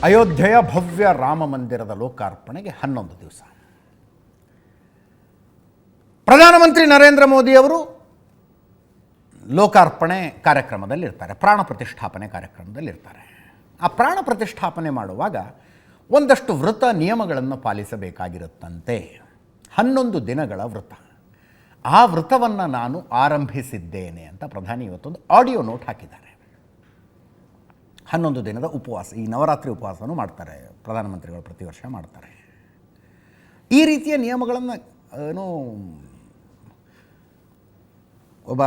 ಅಯೋಧ್ಯೆಯ ಭವ್ಯ ರಾಮ ಮಂದಿರದ ಲೋಕಾರ್ಪಣೆಗೆ 11 ದಿವಸ. ಪ್ರಧಾನಮಂತ್ರಿ ನರೇಂದ್ರ ಮೋದಿಯವರು ಲೋಕಾರ್ಪಣೆ ಕಾರ್ಯಕ್ರಮದಲ್ಲಿರ್ತಾರೆ, ಪ್ರಾಣ ಪ್ರತಿಷ್ಠಾಪನೆ ಕಾರ್ಯಕ್ರಮದಲ್ಲಿರ್ತಾರೆ. ಆ ಪ್ರಾಣ ಪ್ರತಿಷ್ಠಾಪನೆ ಮಾಡುವಾಗ ಒಂದಷ್ಟು ವ್ರತ ನಿಯಮಗಳನ್ನು ಪಾಲಿಸಬೇಕಾಗಿರುತ್ತಂತೆ. 11 ದಿನಗಳ ವ್ರತ. ಆ ವ್ರತವನ್ನು ನಾನು ಆರಂಭಿಸಿದ್ದೇನೆ ಅಂತ ಪ್ರಧಾನಿ ಇವತ್ತೊಂದು ಆಡಿಯೋ ನೋಟ್ ಹಾಕಿದ್ದಾರೆ. 11 ದಿನದ ಉಪವಾಸ, ಈ ನವರಾತ್ರಿ ಉಪವಾಸನೂ ಮಾಡ್ತಾರೆ ಪ್ರಧಾನಮಂತ್ರಿಗಳು, ಪ್ರತಿ ವರ್ಷ ಮಾಡ್ತಾರೆ. ಈ ರೀತಿಯ ನಿಯಮಗಳನ್ನು ಒಬ್ಬ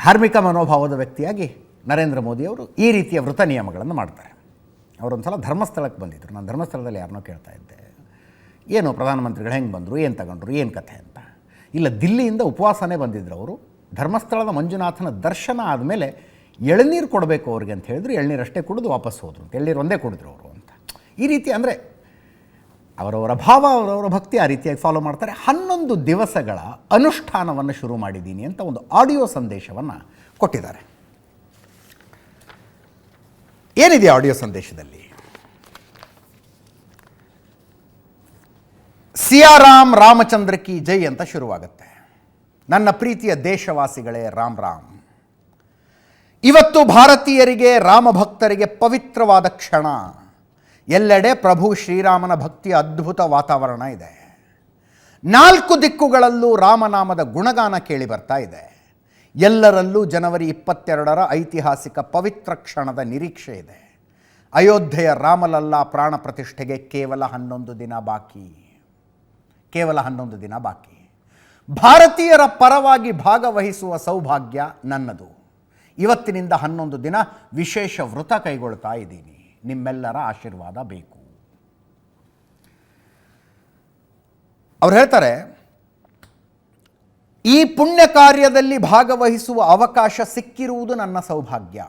ಧಾರ್ಮಿಕ ಮನೋಭಾವದ ವ್ಯಕ್ತಿಯಾಗಿ ನರೇಂದ್ರ ಮೋದಿಯವರು ಈ ರೀತಿಯ ವ್ರತ ನಿಯಮಗಳನ್ನು ಮಾಡ್ತಾರೆ. ಅವರೊಂದು ಸಲ ಧರ್ಮಸ್ಥಳಕ್ಕೆ ಬಂದಿದ್ದರು. ನಾನು ಧರ್ಮಸ್ಥಳದಲ್ಲಿ ಯಾರನ್ನೋ ಕೇಳ್ತಾ ಇದ್ದೆ, ಏನು ಪ್ರಧಾನಮಂತ್ರಿಗಳು ಹೆಂಗೆ ಬಂದರು, ಏನು ತಗೊಂಡ್ರು, ಏನು ಕಥೆ ಅಂತ. ಇಲ್ಲ, ದಿಲ್ಲಿಯಿಂದ ಉಪವಾಸನೇ ಬಂದಿದ್ದರು ಅವರು. ಧರ್ಮಸ್ಥಳದ ಮಂಜುನಾಥನ ದರ್ಶನ ಆದಮೇಲೆ ಎಳನೀರು ಕೊಡಬೇಕು ಅವ್ರಿಗೆ ಅಂತ ಹೇಳಿದ್ರು. ಎಳನೀರು ಅಷ್ಟೇ ಕುಡಿದು ವಾಪಸ್ ಹೋದರು ಅಂತ. ಎಳನೀರು ಒಂದೇ ಕುಡಿದ್ರು ಅವರು ಅಂತ. ಈ ರೀತಿ ಅಂದರೆ ಅವರವರ ಭಾವ, ಅವರವರ ಭಕ್ತಿ ಆ ರೀತಿಯಾಗಿ ಫಾಲೋ ಮಾಡ್ತಾರೆ. 11 ದಿವಸಗಳ ಅನುಷ್ಠಾನವನ್ನು ಶುರು ಮಾಡಿದ್ದೀನಿ ಅಂತ ಒಂದು ಆಡಿಯೋ ಸಂದೇಶವನ್ನು ಕೊಟ್ಟಿದ್ದಾರೆ. ಏನಿದೆ ಆಡಿಯೋ ಸಂದೇಶದಲ್ಲಿ? ಸಿಯಾರಾಮ್ ರಾಮಚಂದ್ರ ಕಿ ಜೈ ಅಂತ ಶುರುವಾಗುತ್ತೆ. ನನ್ನ ಪ್ರೀತಿಯ ದೇಶವಾಸಿಗಳೇ, ರಾಮ್ ರಾಮ್. ಇವತ್ತು ಭಾರತೀಯರಿಗೆ, ರಾಮ ಭಕ್ತರಿಗೆ ಪವಿತ್ರವಾದ ಕ್ಷಣ. ಎಲ್ಲೆಡೆ ಪ್ರಭು ಶ್ರೀರಾಮನ ಭಕ್ತಿಯ ಅದ್ಭುತ ವಾತಾವರಣ ಇದೆ. 4 ದಿಕ್ಕುಗಳಲ್ಲೂ ರಾಮನಾಮದ ಗುಣಗಾನ ಕೇಳಿ ಬರ್ತಾ ಇದೆ. ಎಲ್ಲರಲ್ಲೂ ಜನವರಿ 22ರ ಐತಿಹಾಸಿಕ ಪವಿತ್ರ ಕ್ಷಣದ ನಿರೀಕ್ಷೆ ಇದೆ. ಅಯೋಧ್ಯೆಯ ರಾಮಲಲ್ಲಾ ಪ್ರಾಣ ಪ್ರತಿಷ್ಠೆಗೆ ಕೇವಲ 11 ದಿನ ಬಾಕಿ. ಕೇವಲ 11 ದಿನ ಬಾಕಿ. ಭಾರತೀಯರ ಪರವಾಗಿ ಭಾಗವಹಿಸುವ ಸೌಭಾಗ್ಯ ನನ್ನದು. ಇವತ್ತಿನಿಂದ 11 ದಿನ ವಿಶೇಷ ವ್ರತ ಕೈಗೊಳ್ತಾ ಇದ್ದೀನಿ. ನಿಮ್ಮೆಲ್ಲರ ಆಶೀರ್ವಾದ ಬೇಕು. ಅವ್ರು ಹೇಳ್ತಾರೆ, ಈ ಪುಣ್ಯ ಕಾರ್ಯದಲ್ಲಿ ಭಾಗವಹಿಸುವ ಅವಕಾಶ ಸಿಕ್ಕಿರುವುದು ನನ್ನ ಸೌಭಾಗ್ಯ.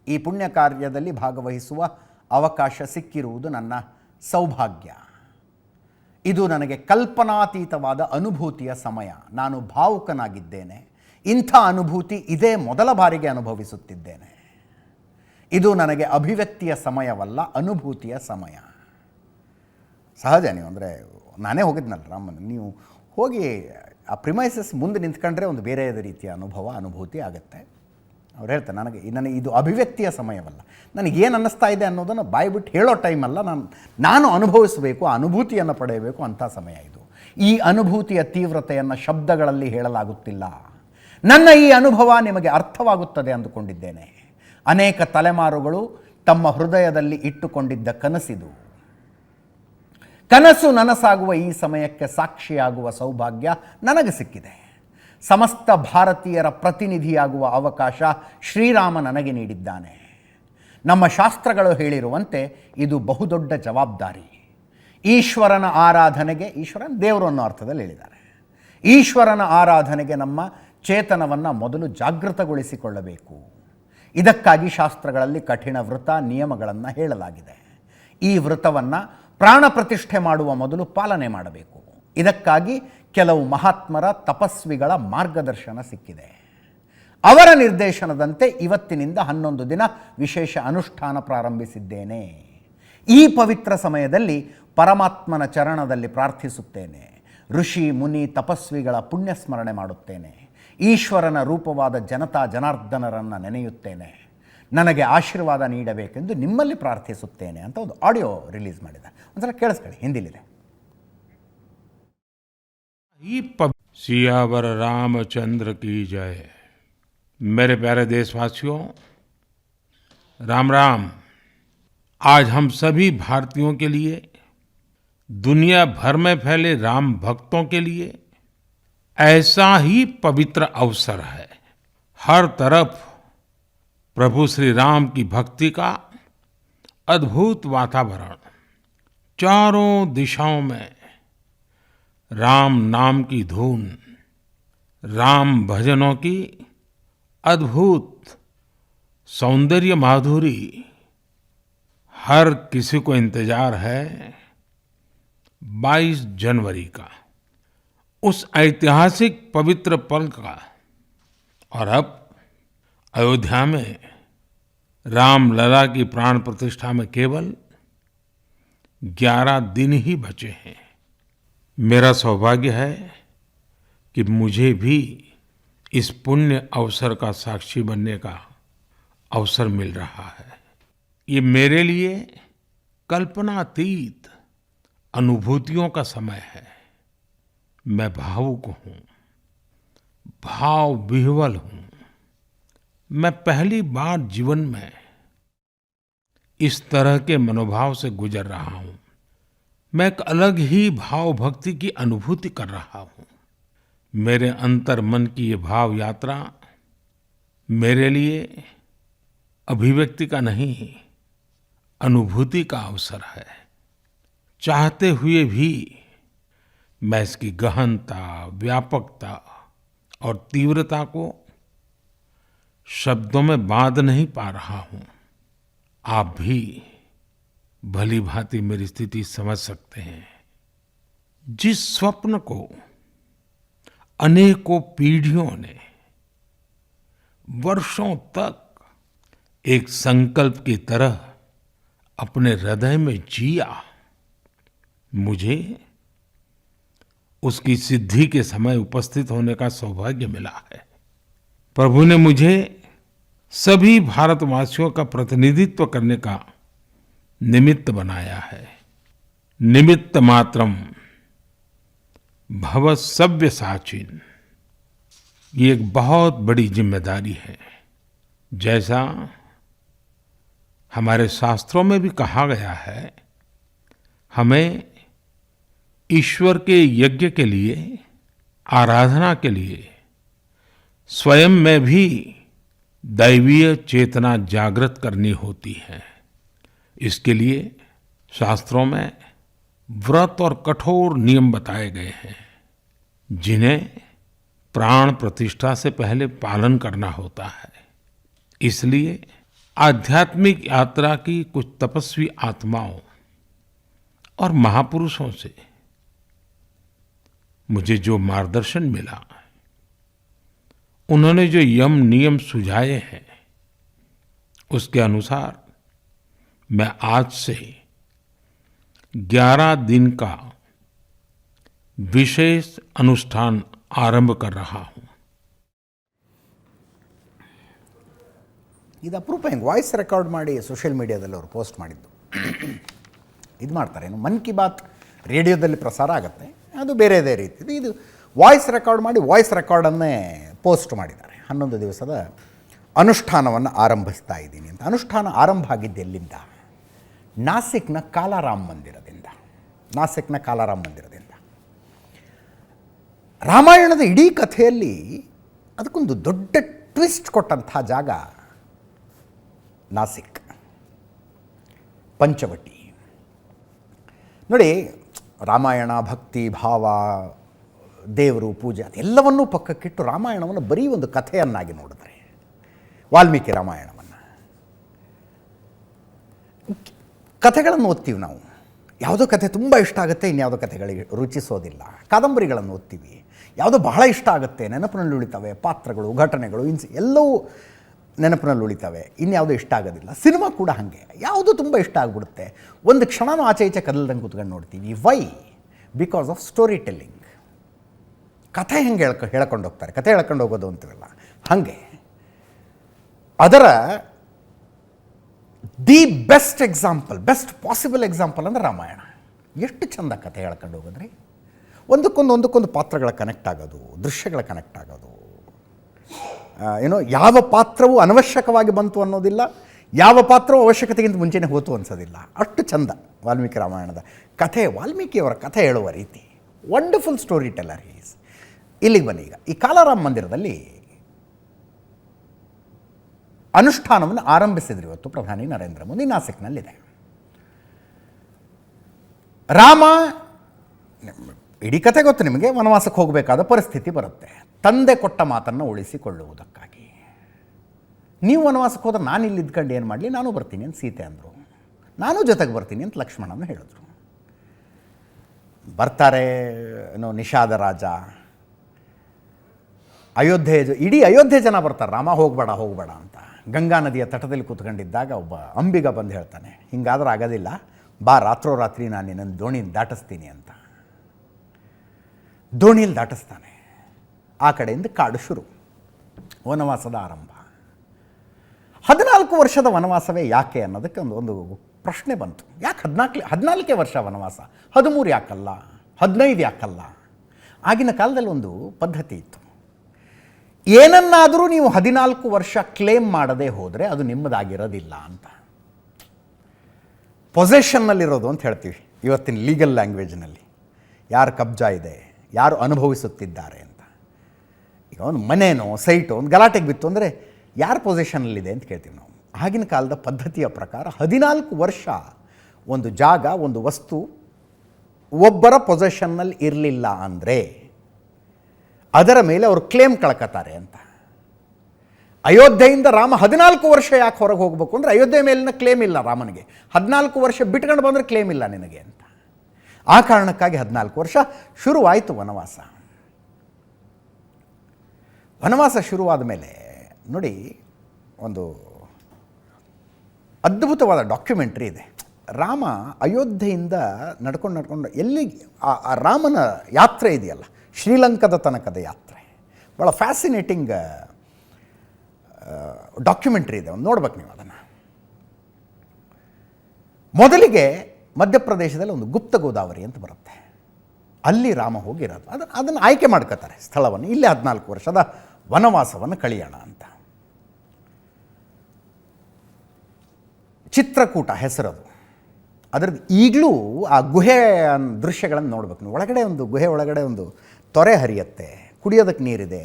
ಈ ಪುಣ್ಯ ಕಾರ್ಯದಲ್ಲಿ ಭಾಗವಹಿಸುವ ಅವಕಾಶ ಸಿಕ್ಕಿರುವುದು ನನ್ನ ಸೌಭಾಗ್ಯ. ಇದು ನನಗೆ ಕಲ್ಪನಾತೀತವಾದ ಅನುಭೂತಿಯ ಸಮಯ. ನಾನು ಭಾವುಕನಾಗಿದ್ದೇನೆ. ಇಂಥ ಅನುಭೂತಿ ಇದೇ ಮೊದಲ ಬಾರಿಗೆ ಅನುಭವಿಸುತ್ತಿದ್ದೇನೆ. ಇದು ನನಗೆ ಅಭಿವ್ಯಕ್ತಿಯ ಸಮಯವಲ್ಲ, ಅನುಭೂತಿಯ ಸಮಯ. ಸಹಜ, ನೀವು ಅಂದರೆ ನಾನೇ ಹೋಗಿದ್ನಲ್ಲ ರಾಮನ, ನೀವು ಹೋಗಿ ಆ ಪ್ರಿಮೈಸಸ್ ಮುಂದೆ ನಿಂತ್ಕೊಂಡ್ರೆ ಒಂದು ಬೇರೆ ರೀತಿಯ ಅನುಭೂತಿ ಆಗುತ್ತೆ. ಅವ್ರು ಹೇಳ್ತಾರೆ, ನನಗೆ ಇದು ಅಭಿವ್ಯಕ್ತಿಯ ಸಮಯವಲ್ಲ, ನನಗೇನು ಅನ್ನಿಸ್ತಾ ಇದೆ ಅನ್ನೋದನ್ನು ಬಾಯ್ಬಿಟ್ಟು ಹೇಳೋ ಟೈಮಲ್ಲ, ನಾನು ಅನುಭವಿಸಬೇಕು, ಆ ಅನುಭೂತಿಯನ್ನು ಪಡೆಯಬೇಕು, ಅಂಥ ಸಮಯ ಇದು. ಈ ಅನುಭೂತಿಯ ತೀವ್ರತೆಯನ್ನು ಶಬ್ದಗಳಲ್ಲಿ ಹೇಳಲಾಗುತ್ತಿಲ್ಲ. ನನ್ನ ಈ ಅನುಭವ ನಿಮಗೆ ಅರ್ಥವಾಗುತ್ತದೆ ಅಂದುಕೊಂಡಿದ್ದೇನೆ. ಅನೇಕ ತಲೆಮಾರುಗಳು ತಮ್ಮ ಹೃದಯದಲ್ಲಿ ಇಟ್ಟುಕೊಂಡಿದ್ದ ಕನಸಿದು. ಕನಸು ನನಸಾಗುವ ಈ ಸಮಯಕ್ಕೆ ಸಾಕ್ಷಿಯಾಗುವ ಸೌಭಾಗ್ಯ ನನಗೆ ಸಿಕ್ಕಿದೆ. ಸಮಸ್ತ ಭಾರತೀಯರ ಪ್ರತಿನಿಧಿಯಾಗುವ ಅವಕಾಶ ಶ್ರೀರಾಮ ನನಗೆ ನೀಡಿದ್ದಾನೆ. ನಮ್ಮ ಶಾಸ್ತ್ರಗಳು ಹೇಳಿರುವಂತೆ ಇದು ಬಹುದೊಡ್ಡ ಜವಾಬ್ದಾರಿ. ಈಶ್ವರನ ಆರಾಧನೆಗೆ, ಈಶ್ವರನ ದೇವರು ಅನ್ನೋ ಅರ್ಥದಲ್ಲಿ ಹೇಳಿದ್ದಾರೆ, ಈಶ್ವರನ ಆರಾಧನೆಗೆ ನಮ್ಮ ಚೇತನವನ್ನು ಮೊದಲು ಜಾಗೃತಗೊಳಿಸಿಕೊಳ್ಳಬೇಕು. ಇದಕ್ಕಾಗಿ ಶಾಸ್ತ್ರಗಳಲ್ಲಿ ಕಠಿಣ ವ್ರತ ನಿಯಮಗಳನ್ನು ಹೇಳಲಾಗಿದೆ. ಈ ವ್ರತವನ್ನು ಪ್ರಾಣ ಪ್ರತಿಷ್ಠೆ ಮಾಡುವ ಮೊದಲು ಪಾಲನೆ ಮಾಡಬೇಕು. ಇದಕ್ಕಾಗಿ ಕೆಲವು ಮಹಾತ್ಮರ, ತಪಸ್ವಿಗಳ ಮಾರ್ಗದರ್ಶನ ಸಿಕ್ಕಿದೆ. ಅವರ ನಿರ್ದೇಶನದಂತೆ ಇವತ್ತಿನಿಂದ 11 ದಿನ ವಿಶೇಷ ಅನುಷ್ಠಾನ ಪ್ರಾರಂಭಿಸಿದ್ದೇನೆ. ಈ ಪವಿತ್ರ ಸಮಯದಲ್ಲಿ ಪರಮಾತ್ಮನ ಚರಣದಲ್ಲಿ ಪ್ರಾರ್ಥಿಸುತ್ತೇನೆ. ಋಷಿ ಮುನಿ ತಪಸ್ವಿಗಳ ಪುಣ್ಯಸ್ಮರಣೆ ಮಾಡುತ್ತೇನೆ. ಈಶ್ವರನ ರೂಪವಾದ ಜನತಾ ಜನಾರ್ದನರನ್ನು ನೆನೆಯುತ್ತೇನೆ. ನನಗೆ ಆಶೀರ್ವಾದ ನೀಡಬೇಕೆಂದು ನಿಮ್ಮಲ್ಲಿ ಪ್ರಾರ್ಥಿಸುತ್ತೇನೆ ಅಂತ ಒಂದು ಆಡಿಯೋ ರಿಲೀಸ್ ಮಾಡಿದೆ. ಒಂದ್ಸಲ ಕೇಳಿಸ್ಕೊಳ್ಳಿ, ಹಿಂದಿಲಿದೆ. सियावर रामचंद्र की जय। मेरे प्यारे देशवासियों, राम राम। आज हम सभी भारतीयों के लिए, दुनिया भर में फैले राम भक्तों के लिए ऐसा ही पवित्र अवसर है। हर तरफ प्रभु श्री राम की भक्ति का अद्भुत वातावरण, चारों दिशाओं में राम नाम की धून, राम भजनों की अद्भुत सौंदर्य माधुरी। हर किसी को इंतजार है 22 जनवरी का, उस ऐतिहासिक पवित्र पल का। और अब अयोध्या में रामलला की प्राण प्रतिष्ठा में केवल 11 दिन ही बचे हैं। मेरा सौभाग्य है कि मुझे भी इस पुण्य अवसर का साक्षी बनने का अवसर मिल रहा है। ये मेरे लिए कल्पनातीत अनुभूतियों का समय है। मैं भावुक हूँ, भाव विह्वल हूँ। मैं पहली बार जीवन में इस तरह के मनोभाव से गुजर रहा हूँ। मैं एक अलग ही भाव भक्ति की अनुभूति कर रहा हूँ। मेरे अंतर मन की ये भाव यात्रा मेरे लिए अभिव्यक्ति का नहीं, अनुभूति का अवसर है। चाहते हुए भी मैं इसकी गहनता, व्यापकता और तीव्रता को शब्दों में बांध नहीं पा रहा हूँ। आप भी भली भांति मेरी स्थिति समझ सकते हैं। जिस स्वप्न को अनेकों पीढ़ियों ने वर्षों तक एक संकल्प की तरह अपने हृदय में जिया, मुझे उसकी सिद्धि के समय उपस्थित होने का सौभाग्य मिला है। प्रभु ने मुझे सभी भारतवासियों का प्रतिनिधित्व करने का निमित्त बनाया है। निमित्त मात्रम भव सव्यसाचिन, ये एक बहुत बड़ी जिम्मेदारी है। जैसा हमारे शास्त्रों में भी कहा गया है, हमें ईश्वर के यज्ञ के लिए, आराधना के लिए स्वयं में भी दैवीय चेतना जागृत करनी होती है। इसके लिए शास्त्रों में व्रत और कठोर नियम बताए गए हैं, जिन्हें प्राण प्रतिष्ठा से पहले पालन करना होता है। इसलिए आध्यात्मिक यात्रा की कुछ तपस्वी आत्माओं और महापुरुषों से मुझे जो मार्गदर्शन मिला, उन्होंने जो यम नियम सुझाए हैं, उसके अनुसार मैं आज से 11 दिन का विशेष अनुष्ठान आरंभ कर रहा हूं। ಇದು ಅಪರೂಪ ಹೆಂಗೆ ವಾಯ್ಸ್ ರೆಕಾರ್ಡ್ ಮಾಡಿ ಸೋಷಿಯಲ್ ಮೀಡಿಯಾದಲ್ಲಿ ಅವರು ಪೋಸ್ಟ್ ಮಾಡಿದ್ದು. ಇದು ಮಾಡ್ತಾರೇನು, ಮನ್ ಕಿ ಬಾತ್ ರೇಡಿಯೋದಲ್ಲಿ ಪ್ರಸಾರ ಆಗುತ್ತೆ, ಅದು ಬೇರೆದೇ ರೀತಿ. ಇದು ವಾಯ್ಸ್ ರೆಕಾರ್ಡ್ ಮಾಡಿ ವಾಯ್ಸ್ ರೆಕಾರ್ಡನ್ನೇ ಪೋಸ್ಟ್ ಮಾಡಿದ್ದಾರೆ. 11 ದಿವಸದ ಅನುಷ್ಠಾನವನ್ನು ಆರಂಭಿಸ್ತಾ ಇದ್ದೀನಿ ಅಂತ. ಅನುಷ್ಠಾನ ಆರಂಭ ಆಗಿದ್ದು ಎಲ್ಲಿಂದ? ನಾಸಿಕ್ನ ಕಾಲಾರಾಮ್ ಮಂದಿರದಿಂದ. ರಾಮಾಯಣದ ಇಡೀ ಕಥೆಯಲ್ಲಿ ಅದಕ್ಕೊಂದು ದೊಡ್ಡ ಟ್ವಿಸ್ಟ್ ಕೊಟ್ಟಂಥ ಜಾಗ ನಾಸಿಕ್, ಪಂಚವಟಿ. ನೋಡಿ, ರಾಮಾಯಣ, ಭಕ್ತಿ, ಭಾವ, ದೇವರು, ಪೂಜೆ ಅದೆಲ್ಲವನ್ನೂ ಪಕ್ಕಕ್ಕಿಟ್ಟು ರಾಮಾಯಣವನ್ನು ಬರೀ ಒಂದು ಕಥೆಯನ್ನಾಗಿ ನೋಡಿದರೆ, ವಾಲ್ಮೀಕಿ ರಾಮಾಯಣವನ್ನು, ಕಥೆಗಳನ್ನು ಓದ್ತೀವಿ ನಾವು. ಯಾವುದೋ ಕಥೆ ತುಂಬ ಇಷ್ಟ ಆಗುತ್ತೆ, ಇನ್ಯಾವುದೋ ಕಥೆಗಳಿಗೆ ರುಚಿಸೋದಿಲ್ಲ. ಕಾದಂಬರಿಗಳನ್ನು ಓದ್ತೀವಿ, ಯಾವುದೋ ಬಹಳ ಇಷ್ಟ ಆಗುತ್ತೆ, ನೆನಪಿನಲ್ಲಿ ಉಳಿತವೆ, ಪಾತ್ರಗಳು, ಘಟನೆಗಳು, ಎಲ್ಲವೂ ನೆನಪಿನಲ್ಲಿ ಉಳಿತವೆ, ಇನ್ಯಾವುದೋ ಇಷ್ಟ ಆಗೋದಿಲ್ಲ. ಸಿನಿಮಾ ಕೂಡ ಹಾಗೆ, ಯಾವುದೋ ತುಂಬ ಇಷ್ಟ ಆಗಿಬಿಡುತ್ತೆ, ಒಂದು ಕ್ಷಣನೂ ಆಚೆ ಈಚೆ ಕದಲ್ದಂಗೆ ಕೂತ್ಕೊಂಡು ನೋಡ್ತೀವಿ. Why? Because of story telling. ಕಥೆ ಹೆಂಗೆ ಹೇಳ್ಕೊಂಡು ಹೋಗ್ತಾರೆ, ಕಥೆ ಹೇಳ್ಕೊಂಡು ಹೋಗೋದು ಅಂತೀವಲ್ಲ, ಹಾಗೆ ಅದರ the best example, best possible example ಅಂದರೆ ರಾಮಾಯಣ. ಎಷ್ಟು ಚೆಂದ ಕಥೆ ಹೇಳ್ಕೊಂಡು ಹೋಗೋದ್ರಿ. ಒಂದಕ್ಕೊಂದು ಪಾತ್ರಗಳ ಕನೆಕ್ಟ್ ಆಗೋದು, ದೃಶ್ಯಗಳ ಕನೆಕ್ಟ್ ಆಗೋದು, ಯಾವ ಪಾತ್ರವೂ ಅನವಶ್ಯಕವಾಗಿ ಬಂತು ಅನ್ನೋದಿಲ್ಲ, ಯಾವ ಪಾತ್ರವೂ ಅವಶ್ಯಕತೆಗಿಂತ ಮುಂಚೆನೇ ಹೋತು ಅನ್ಸೋದಿಲ್ಲ. ಅಷ್ಟು ಚಂದ ವಾಲ್ಮೀಕಿ ರಾಮಾಯಣದ ಕಥೆ. ವಾಲ್ಮೀಕಿಯವರ ಕಥೆ ಹೇಳುವ ರೀತಿ ವಂಡರ್ಫುಲ್ ಸ್ಟೋರಿ ಟೆಲ್ಲರ್ ಈಸ್. ಇಲ್ಲಿಗೆ ಬನ್ನಿ. ಈಗ ಈ ಕಾಲಾರಾಮ್ ಮಂದಿರದಲ್ಲಿ ಅನುಷ್ಠಾನವನ್ನು ಆರಂಭಿಸಿದ್ರು ಇವತ್ತು ಪ್ರಧಾನಿ ನರೇಂದ್ರ ಮೋದಿ. ನಾಸಿಕ್ನಲ್ಲಿದೆ. ರಾಮ, ಇಡೀ ಕಥೆ ಗೊತ್ತು ನಿಮಗೆ, ವನವಾಸಕ್ಕೆ ಹೋಗಬೇಕಾದ ಪರಿಸ್ಥಿತಿ ಬರುತ್ತೆ, ತಂದೆ ಕೊಟ್ಟ ಮಾತನ್ನು ಉಳಿಸಿಕೊಳ್ಳುವುದಕ್ಕಾಗಿ. ನೀವು ವನವಾಸಕ್ಕೆ ಹೋದ್ರೆ ನಾನು ಇಲ್ಲಿ ಇದ್ಕೊಂಡು ಏನು ಮಾಡಲಿ, ನಾನು ಬರ್ತೀನಿ ಅಂತ ಸೀತೆ ಅಂದರು. ನಾನು ಜೊತೆಗೆ ಬರ್ತೀನಿ ಅಂತ ಲಕ್ಷ್ಮಣನ ಹೇಳಿದ್ರು. ಬರ್ತಾರೆ ನಿಷಾದ ರಾಜ, ಇಡೀ ಅಯೋಧ್ಯೆ ಜನ ಬರ್ತಾರೆ, ರಾಮ ಹೋಗಬೇಡ ಅಂತ. ಗಂಗಾ ನದಿಯ ತಟದಲ್ಲಿ ಕೂತ್ಕೊಂಡಿದ್ದಾಗ ಒಬ್ಬ ಅಂಬಿಗ ಬಂದು ಹೇಳ್ತಾನೆ, ಹಿಂಗಾದ್ರೆ ಆಗೋದಿಲ್ಲ, ಬಾ ರಾತ್ರೋರಾತ್ರಿ ನಾನು ನಿನ್ನನ್ನು ದೋಣಿನ ದಾಟಿಸ್ತೀನಿ ಅಂತ. ದೋಣಿಯಲ್ಲಿ ದಾಟಿಸ್ತಾನೆ. ಆ ಕಡೆಯಿಂದ ಕಾಡು ಶುರು, ವನವಾಸದ ಆರಂಭ. 14 ವರ್ಷದ ವನವಾಸವೇ ಯಾಕೆ ಅನ್ನೋದಕ್ಕೆ ಒಂದು ಪ್ರಶ್ನೆ ಬಂತು. ಯಾಕೆ 14 ವರ್ಷ ವನವಾಸ, 13 ಯಾಕಲ್ಲ, 15 ಯಾಕಲ್ಲ? ಆಗಿನ ಕಾಲದಲ್ಲಿ ಒಂದು ಪದ್ಧತಿ ಇತ್ತು, ಏನನ್ನಾದರೂ ನೀವು 14 ವರ್ಷ ಕ್ಲೇಮ್ ಮಾಡದೇ ಹೋದರೆ ಅದು ನಿಮ್ಮದಾಗಿರೋದಿಲ್ಲ ಅಂತ. ಪೊಸೆಷನ್ನಲ್ಲಿರೋದು ಅಂತ ಹೇಳ್ತೀವಿ ಇವತ್ತಿನ ಲೀಗಲ್ ಲ್ಯಾಂಗ್ವೇಜ್ನಲ್ಲಿ. ಯಾರು ಕಬ್ಜಾ ಇದೆ, ಯಾರು ಅನುಭವಿಸುತ್ತಿದ್ದಾರೆ ಅಂತ. ಈಗ ಒಂದು ಮನೇನೋ ಸೈಟೋ ಒಂದು ಗಲಾಟೆಗೆ ಬಿತ್ತು ಅಂದರೆ ಯಾರು ಪೊಸೆಷನ್ನಲ್ಲಿದೆ ಅಂತ ಕೇಳ್ತೀವಿ ನಾವು. ಆಗಿನ ಕಾಲದ ಪದ್ಧತಿಯ ಪ್ರಕಾರ 14 ವರ್ಷ ಒಂದು ಜಾಗ, ಒಂದು ವಸ್ತು ಒಬ್ಬರ ಪೊಸೆಷನ್ನಲ್ಲಿ ಇರಲಿಲ್ಲ ಅಂದರೆ ಅದರ ಮೇಲೆ ಅವರು ಕ್ಲೇಮ್ ಕಳ್ಕೊತಾರೆ ಅಂತ. ಅಯೋಧ್ಯೆಯಿಂದ ರಾಮ 14 ವರ್ಷ ಯಾಕೆ ಹೊರಗೆ ಹೋಗಬೇಕು ಅಂದರೆ ಅಯೋಧ್ಯೆ ಮೇಲಿನ ಕ್ಲೇಮ್ ಇಲ್ಲ ರಾಮನಿಗೆ. 14 ವರ್ಷ ಬಿಟ್ಕೊಂಡು ಬಂದರೆ ಕ್ಲೇಮ್ ಇಲ್ಲ ನಿನಗೆ ಅಂತ. ಆ ಕಾರಣಕ್ಕಾಗಿ 14 ವರ್ಷ ಶುರುವಾಯಿತು ವನವಾಸ. ವನವಾಸ ಶುರುವಾದ ಮೇಲೆ ನೋಡಿ, ಒಂದು ಅದ್ಭುತವಾದ ಡಾಕ್ಯುಮೆಂಟ್ರಿ ಇದೆ. ರಾಮ ಅಯೋಧ್ಯೆಯಿಂದ ನಡ್ಕೊಂಡು ಎಲ್ಲಿ ಆ ರಾಮನ ಯಾತ್ರೆ ಇದೆಯಲ್ಲ, ಶ್ರೀಲಂಕಾದ ತನಕದ ಯಾತ್ರೆ, ಭಾಳ ಫ್ಯಾಸಿನೇಟಿಂಗ್ ಡಾಕ್ಯುಮೆಂಟ್ರಿ ಇದೆ. ಒಂದು ನೋಡ್ಬೇಕು ನೀವು ಅದನ್ನು. ಮೊದಲಿಗೆ ಮಧ್ಯಪ್ರದೇಶದಲ್ಲಿ ಒಂದು ಗುಪ್ತ ಗೋದಾವರಿ ಅಂತ ಬರುತ್ತೆ, ಅಲ್ಲಿ ರಾಮ ಹೋಗಿರೋದು. ಅದನ್ನು ಆಯ್ಕೆ ಮಾಡ್ಕೋತಾರೆ ಸ್ಥಳವನ್ನು. ಇಲ್ಲೇ 14 ವರ್ಷದ ವನವಾಸವನ್ನು ಕಳೆಯೋಣ ಅಂತ. ಚಿತ್ರಕೂಟ ಹೆಸರದು. ಅದರದ್ದು ಈಗಲೂ ಆ ಗುಹೆ ದೃಶ್ಯಗಳನ್ನು ನೋಡ್ಬೇಕು ನೀವು. ಒಳಗಡೆ ಒಂದು ಗುಹೆ ಒಳಗಡೆ ಒಂದು ತೊರೆ ಹರಿಯುತ್ತೆ, ಕುಡಿಯೋದಕ್ಕೆ ನೀರಿದೆ.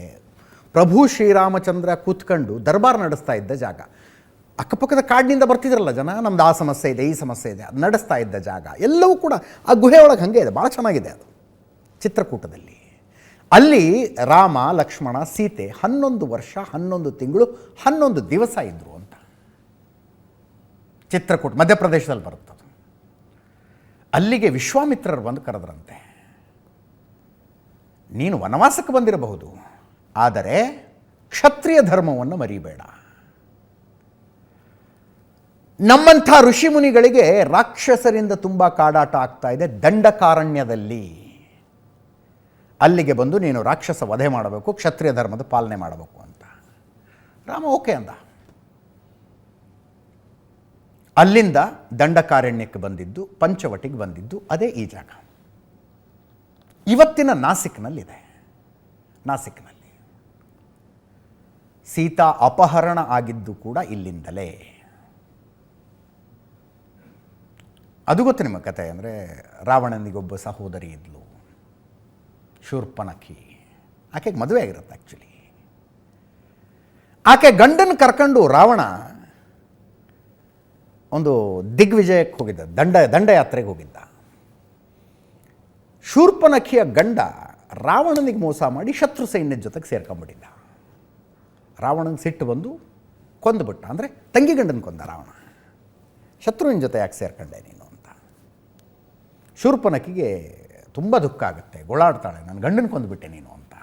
ಪ್ರಭು ಶ್ರೀರಾಮಚಂದ್ರ ಕೂತ್ಕೊಂಡು ದರ್ಬಾರ್ ನಡೆಸ್ತಾ ಇದ್ದ ಜಾಗ. ಅಕ್ಕಪಕ್ಕದ ಕಾಡಿನಿಂದ ಬರ್ತಿದ್ರಲ್ಲ ಜನ, ನಮ್ದು ಆ ಸಮಸ್ಯೆ ಇದೆ, ಈ ಸಮಸ್ಯೆ ಇದೆ, ಅದು ನಡೆಸ್ತಾ ಇದ್ದ ಜಾಗ ಎಲ್ಲವೂ ಕೂಡ ಆ ಗುಹೆ ಒಳಗೆ ಹಾಗೆ ಇದೆ. ಭಾಳ ಚೆನ್ನಾಗಿದೆ ಅದು ಚಿತ್ರಕೂಟದಲ್ಲಿ. ಅಲ್ಲಿ ರಾಮ, ಲಕ್ಷ್ಮಣ, ಸೀತೆ 11 ವರ್ಷ 11 ತಿಂಗಳು 11 ದಿವಸ ಇದ್ದರು ಅಂತ. ಚಿತ್ರಕೂಟ ಮಧ್ಯಪ್ರದೇಶದಲ್ಲಿ ಬರುತ್ತದು. ಅಲ್ಲಿಗೆ ವಿಶ್ವಾಮಿತ್ರರು ಬಂದು ಕರೆದ್ರಂತೆ, ನೀನು ವನವಾಸಕ್ಕೆ ಬಂದಿರಬಹುದು, ಆದರೆ ಕ್ಷತ್ರಿಯ ಧರ್ಮವನ್ನು ಮರಿಬೇಡ. ನಮ್ಮಂಥ ಋಷಿಮುನಿಗಳಿಗೆ ರಾಕ್ಷಸರಿಂದ ತುಂಬ ಕಾಡಾಟ ಆಗ್ತಾ ಇದೆ ದಂಡಕಾರಣ್ಯದಲ್ಲಿ. ಅಲ್ಲಿಗೆ ಬಂದು ನೀನು ರಾಕ್ಷಸ ವಧೆ ಮಾಡಬೇಕು, ಕ್ಷತ್ರಿಯ ಧರ್ಮದ ಪಾಲನೆ ಮಾಡಬೇಕು ಅಂತ. ರಾಮ ಓಕೆ ಅಂದ. ಅಲ್ಲಿಂದ ದಂಡಕಾರಣ್ಯಕ್ಕೆ ಬಂದಿದ್ದು, ಪಂಚವಟಿಗೆ ಬಂದಿದ್ದು ಅದೇ ಈ ಜಾಗ. ಇವತ್ತಿನ ನಾಸಿಕ್ನಲ್ಲಿದೆ. ನಾಸಿಕ್ನಲ್ಲಿ ಸೀತಾ ಅಪಹರಣ ಆಗಿದ್ದು ಕೂಡ ಇಲ್ಲಿಂದಲೇ. ಅದು ಗೊತ್ತು ನಿಮ್ಮ ಕತೆ. ಅಂದರೆ ರಾವಣನಿಗೊಬ್ಬ ಸಹೋದರಿ ಇದ್ಲು, ಶೂರ್ಪನಖಿ. ಆಕೆಗೆ ಮದುವೆ ಆಗಿರುತ್ತೆ ಆ್ಯಕ್ಚುಲಿ. ಆಕೆ ಗಂಡನ ಕರ್ಕೊಂಡು ರಾವಣ ಒಂದು ದಿಗ್ವಿಜಯಕ್ಕೆ ಹೋಗಿದ್ದ, ದಂಡಯಾತ್ರೆಗೆ ಹೋಗಿದ್ದ. ಶೂರ್ಪನಖಿಯ ಗಂಡ ರಾವಣನಿಗೆ ಮೋಸ ಮಾಡಿ ಶತ್ರು ಸೈನ್ಯದ ಜೊತೆಗೆ ಸೇರ್ಕೊಂಡ್ಬಿಟ್ಟಿದ್ದ. ರಾವಣನಿಗೆ ಸಿಟ್ಟು ಬಂದು ಕೊಂದುಬಿಟ್ಟ. ಅಂದರೆ ತಂಗಿ ಗಂಡನ ಕೊಂದ ರಾವಣ. ಶತ್ರುವಿನ ಜೊತೆ ಯಾಕೆ ಸೇರ್ಕೊಂಡೆ ನೀನು ಅಂತ. ಶೂರ್ಪನಖಿಗೆ ತುಂಬ ದುಃಖ ಆಗುತ್ತೆ, ಗೋಳಾಡ್ತಾಳೆ, ನನ್ನ ಗಂಡನ ಕೊಂದುಬಿಟ್ಟೆ ನೀನು ಅಂತ.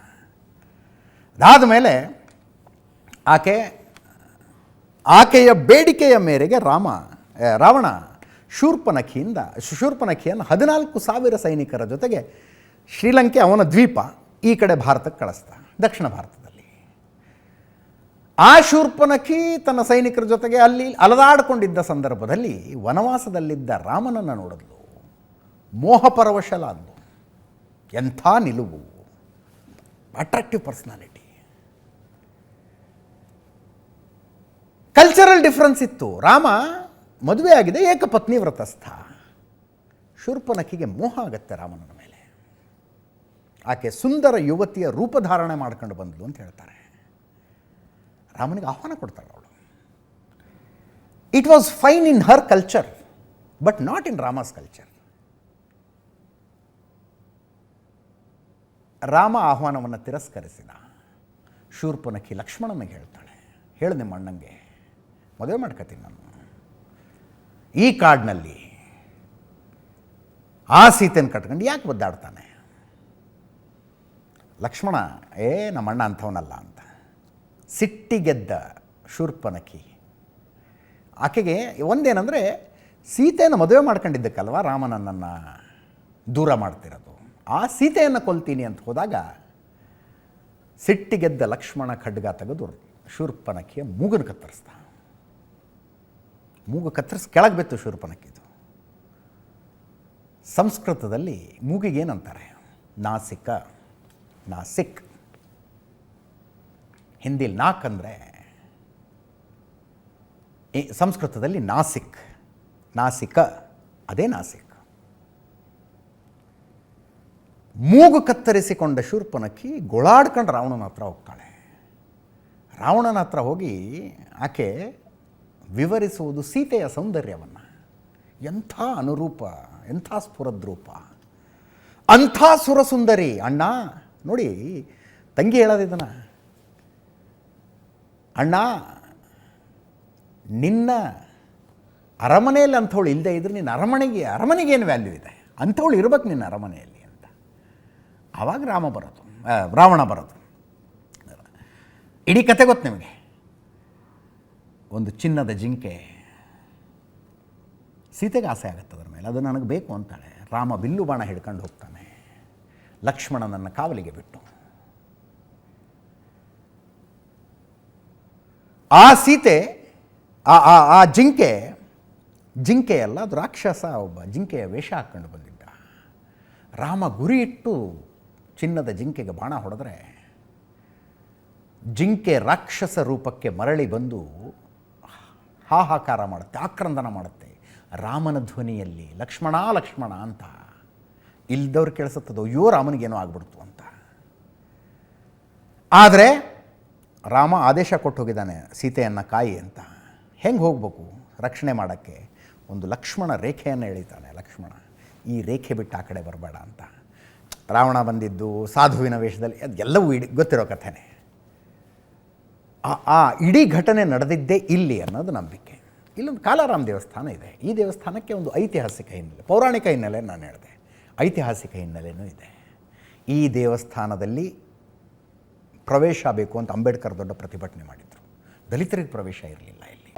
ಅದಾದ ಮೇಲೆ ಆಕೆಯ ಬೇಡಿಕೆಯ ಮೇರೆಗೆ ರಾವಣ ಶೂರ್ಪನಖಿಯನ್ನು 14,000 ಸೈನಿಕರ ಜೊತೆಗೆ ಶ್ರೀಲಂಕೆ ಅವನ ದ್ವೀಪ ಈ ಕಡೆ ಭಾರತಕ್ಕೆ ಕಳಿಸ್ದ, ದಕ್ಷಿಣ ಭಾರತದಲ್ಲಿ. ಆ ಶೂರ್ಪನಖಿ ತನ್ನ ಸೈನಿಕರ ಜೊತೆಗೆ ಅಲ್ಲಿ ಅಲದಾಡಿಕೊಂಡಿದ್ದ ಸಂದರ್ಭದಲ್ಲಿ ವನವಾಸದಲ್ಲಿದ್ದ ರಾಮನನ್ನು ನೋಡಿದ್ಲು, ಮೋಹಪರವಶಲಾದ್ಲು. ಎಂಥ ನಿಲುವು, ಅಟ್ರಾಕ್ಟಿವ್ ಪರ್ಸನಾಲಿಟಿ. ಕಲ್ಚರಲ್ ಡಿಫ್ರೆನ್ಸ್ ಇತ್ತು. ರಾಮ ಮದುವೆ ಆಗಿದೆ, ಏಕಪತ್ನಿ ವ್ರತಸ್ಥ. ಶೂರ್ಪನಖಿಗೆ ಮೋಹ ಆಗತ್ತೆ ರಾಮನ ಮೇಲೆ. ಆಕೆ ಸುಂದರ ಯುವತಿಯ ರೂಪಧಾರಣೆ ಮಾಡ್ಕೊಂಡು ಬಂದ್ಲು ಅಂತ ಹೇಳ್ತಾರೆ. ರಾಮನಿಗೆ ಆಹ್ವಾನ ಕೊಡ್ತಾಳೆ ಅವಳು. It was fine in her culture, but not in Rama's culture. Rama ಆಹ್ವಾನವನ್ನು ತಿರಸ್ಕರಿಸಿದ. ಶೂರ್ಪನಖಿ ಲಕ್ಷ್ಮಣನಿಗೆ ಹೇಳ್ತಾಳೆ, ಹೇಳು ನಿಮ್ಮ ಅಣ್ಣಂಗೆ ಮದುವೆ ಮಾಡ್ಕೊತೀನಿ ನಾನು. ಈ ಕಾಡಿನಲ್ಲಿ ಆ ಸೀತೆಯನ್ನು ಕಟ್ಕೊಂಡು ಯಾಕೆ ಒದ್ದಾಡ್ತಾನೆ? ಲಕ್ಷ್ಮಣ, ನಮ್ಮ ಅಣ್ಣ ಅಂಥವನಲ್ಲ ಅಂತ. ಸಿಟ್ಟಿಗೆದ್ದ ಶೂರ್ಪನಖಿ. ಆಕೆಗೆ ಒಂದೇನೆಂದರೆ ಸೀತೆಯನ್ನು ಮದುವೆ ಮಾಡ್ಕೊಂಡಿದ್ದಕ್ಕಲ್ವ ರಾಮನನ್ನು ದೂರ ಮಾಡ್ತಿರೋದು. ಆ ಸೀತೆಯನ್ನು ಕೊಲ್ತೀನಿ ಅಂತ ಹೋದಾಗ ಸಿಟ್ಟಿಗೆದ್ದ ಲಕ್ಷ್ಮಣ ಖಡ್ಗ ತೆಗೆದು ಶೂರ್ಪನಖಿಯ ಮೂಗನ್ನು ಕತ್ತರಿಸ್ದ. ಮೂಗು ಕತ್ತರಿಸಿ ಕೆಳಗೆ ಬಿತ್ತು ಶೂರ್ಪನಖಿದು. ಸಂಸ್ಕೃತದಲ್ಲಿ ಮೂಗಿಗೇನಂತಾರೆ? ನಾಸಿಕ, ನಾಸಿಕ್. ಹಿಂದಿಲಿ ನಾಕ್ ಅಂದರೆ ಸಂಸ್ಕೃತದಲ್ಲಿ ನಾಸಿಕ್, ನಾಸಿಕ, ಅದೇ ನಾಸಿಕ್. ಮೂಗು ಕತ್ತರಿಸಿಕೊಂಡ ಶೂರ್ಪನಖಿ ಗೋಳಾಡ್ಕೊಂಡು ರಾವಣನ ಹತ್ರ ಹೋಗ್ತಾಳೆ. ರಾವಣನ ಹತ್ರ ಹೋಗಿ ಆಕೆ ವಿವರಿಸುವುದು ಸೀತೆಯ ಸೌಂದರ್ಯವನ್ನು. ಎಂಥ ಅನುರೂಪ, ಎಂಥ ಸ್ಫುರದ್ರೂಪ, ಅಂಥ ಸುರಸುಂದರಿ. ಅಣ್ಣ ನೋಡಿ, ತಂಗಿ ಹೇಳೋದಿದ್ದನ, ಅಣ್ಣ ನಿನ್ನ ಅರಮನೆಯಲ್ಲಿ ಅಂಥವಳು ಇಲ್ಲದೆ ಇದ್ರೆ ನಿನ್ನ ಅರಮನೆಗೇನು ವ್ಯಾಲ್ಯೂ ಇದೆ? ಅಂಥವಳು ಇರ್ಬೇಕು ನಿನ್ನ ಅರಮನೆಯಲ್ಲಿ ಅಂತ. ಆವಾಗ ರಾವಣ ಬರೋದು. ಇಡೀ ಕತೆ ಗೊತ್ತು ನಿಮಗೆ. ಒಂದು ಚಿನ್ನದ ಜಿಂಕೆ, ಸೀತೆಗೆ ಆಸೆ ಆಗುತ್ತೆ ಅದರ ಮೇಲೆ, ಅದು ನನಗೆ ಬೇಕು ಅಂತಾಳೆ. ರಾಮ ಬಿಲ್ಲು ಬಾಣ ಹಿಡ್ಕೊಂಡು ಹೋಗ್ತಾನೆ, ಲಕ್ಷ್ಮಣನನ್ನು ಕಾವಲಿಗೆ ಬಿಟ್ಟು. ಆ ಸೀತೆ, ಆ ಜಿಂಕೆ ಅಲ್ಲ, ಅದು ರಾಕ್ಷಸ, ಒಬ್ಬ ಜಿಂಕೆಯ ವೇಷ ಹಾಕ್ಕೊಂಡು ಬಂದಿದ್ದ. ರಾಮ ಗುರಿ ಇಟ್ಟು ಚಿನ್ನದ ಜಿಂಕೆಗೆ ಬಾಣ ಹೊಡೆದ್ರೆ ಜಿಂಕೆ ರಾಕ್ಷಸ ರೂಪಕ್ಕೆ ಮರಳಿ ಬಂದು ಹಾಹಾಕಾರ ಮಾಡುತ್ತೆ, ಆಕ್ರಂದನ ಮಾಡುತ್ತೆ. ರಾಮನ ಧ್ವನಿಯಲ್ಲಿ ಲಕ್ಷ್ಮಣ ಲಕ್ಷ್ಮಣ ಅಂತ. ಇಲ್ದವ್ರು ಕೇಳಿಸುತ್ತದೋ, ಅಯ್ಯೋ ರಾಮನಿಗೇನೋ ಆಗ್ಬಿಡ್ತು ಅಂತ. ಆದರೆ ರಾಮ ಆದೇಶ ಕೊಟ್ಟು ಹೋಗಿದ್ದಾನೆ ಸೀತೆಯನ್ನು ಕಾಯಿ ಅಂತ. ಹೆಂಗೆ ಹೋಗ್ಬೇಕು ರಕ್ಷಣೆ ಮಾಡೋಕ್ಕೆ? ಒಂದು ಲಕ್ಷ್ಮಣ ರೇಖೆಯನ್ನು ಎಳಿತಾನೆ. ಲಕ್ಷ್ಮಣ, ಈ ರೇಖೆ ಬಿಟ್ಟು ಆ ಕಡೆ ಬರಬೇಡ ಅಂತ. ರಾವಣ ಬಂದಿದ್ದು ಸಾಧುವಿನ ವೇಷದಲ್ಲಿ, ಅದೆಲ್ಲವೂ ಗೊತ್ತಿರೋ ಕಥೆನೇ. ಆ ಇಡೀ ಘಟನೆ ನಡೆದಿದ್ದೇ ಇಲ್ಲಿ ಅನ್ನೋದು ನಂಬಿಕೆ. ಇಲ್ಲೊಂದು ಕಾಲಾರಾಮ್ ದೇವಸ್ಥಾನ ಇದೆ. ಈ ದೇವಸ್ಥಾನಕ್ಕೆ ಒಂದು ಐತಿಹಾಸಿಕ ಹಿನ್ನೆಲೆ, ಪೌರಾಣಿಕ ಹಿನ್ನೆಲೆ ನಾನು ಹೇಳಿದೆ, ಐತಿಹಾಸಿಕ ಹಿನ್ನೆಲೆಯೂ ಇದೆ. ಈ ದೇವಸ್ಥಾನದಲ್ಲಿ ಪ್ರವೇಶ ಬೇಕು ಅಂತ ಅಂಬೇಡ್ಕರ್ ದೊಡ್ಡ ಪ್ರತಿಭಟನೆ ಮಾಡಿದರು. ದಲಿತರಿಗೆ ಪ್ರವೇಶ ಇರಲಿಲ್ಲ ಇಲ್ಲಿ.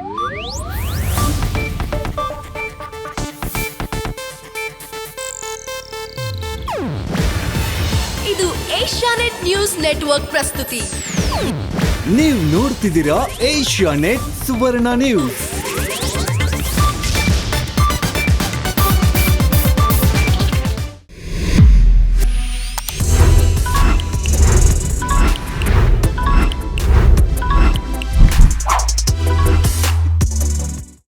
ಇದು ಏಷ್ಯಾನೆಟ್ ನ್ಯೂಸ್ ನೆಟ್ವರ್ಕ್ ಪ್ರಸ್ತುತಿ. ನೀವು ನೋಡ್ತಿದ್ದೀರಾ ಏಷ್ಯಾನೆಟ್ ಸುವರ್ಣ ನ್ಯೂಸ್.